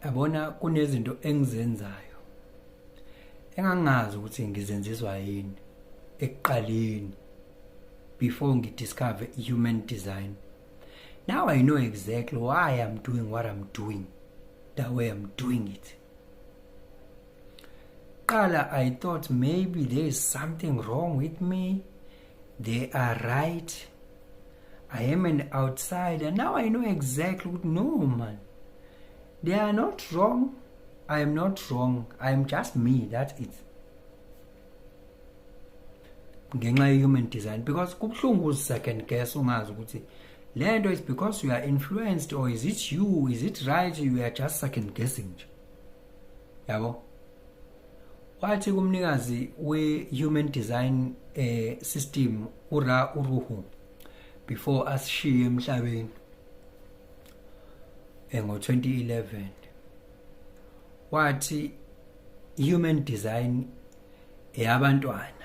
Yabona kunezinto engizenzayo engangazi ukuthi ngizenziswa yini ekuqaleni before ngidiscover human design. Now I know exactly why I'm doing what I'm doing, the way I'm doing it. Qala, I thought maybe there is something wrong with me. They are right. I am an outsider. Now I know exactly what, no man. They are not wrong. I am not wrong. I am just me. That's it. Ngenxa ye-human design, because kubhlungu second guess ungazi ukuthi lento is because you are influenced, or is it you, is it right, you are just second guessing nje. Yabo, wathi kumnikazi we-human design system ura uruhu before asishiye emhlabeni ngo-2011, wathi human design eyabantwana.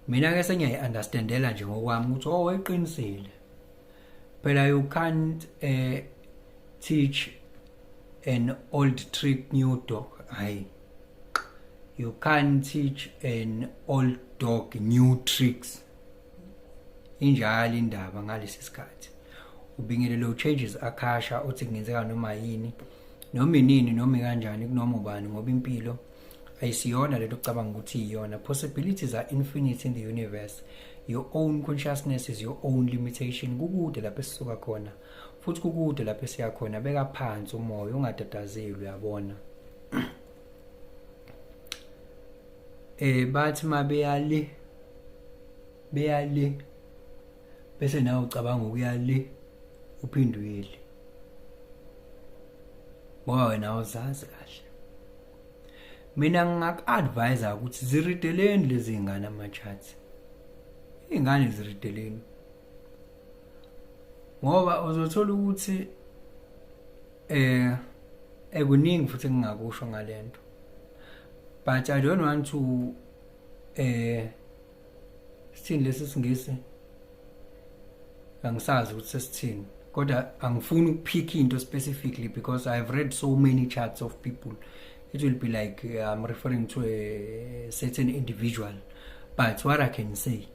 Mina ke sengiyayi-understandela nje ngokwami ukuthi weqinisile phela, you can't teach an old trick new dog. Hayi, you can't teach an old dog new tricks. Injalo indaba ngalesi sikhathi. Ubingelelo changes akasha uthi kungenzeka noma yini, noma inini, noma kanjani, kunoma ubani, ngoba impilo ayisiyona lento ocabanga ukuthi iyona. Possibilities are infinite in the universe. Your own consciousness is your own limitation. Kukude lapho esisuka khona futhi kukude lapho esiya khona. Beka phansi umoya, ungatatazeli, uyabona. Bathi mabeyale bese nawe ucabanga ukuya le uphinde uyele, ngoba wena awuzazi kahle. Mina ngingak-advise ukuthi zirideleni lezi ingane ama-charts. Iy'ngane zirideleni ngoba uzothola ukuthi ekuningi futhi engingakusho ngalento, but I don't want to sithini lesi singisi, angisazi ukuthi sesithini, kodwa angifuni ukupick into specifically because I've read so many charts of people. It will be like I'm referring to a certain individual, but what I can say,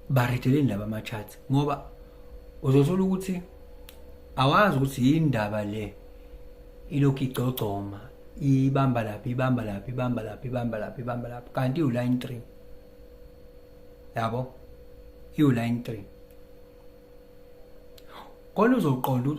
barideleni laba ama-charts ngoba uzothola ukuthi awazi ukuthi yini indaba le ilokhu igcogcoma, ibamba laphi, ibamba laphi, ibamba laphi, ibamba laphi, ibamba laphi, kanti iwu-line 3. Yabo, iwu-line 3. Khona uzoqonda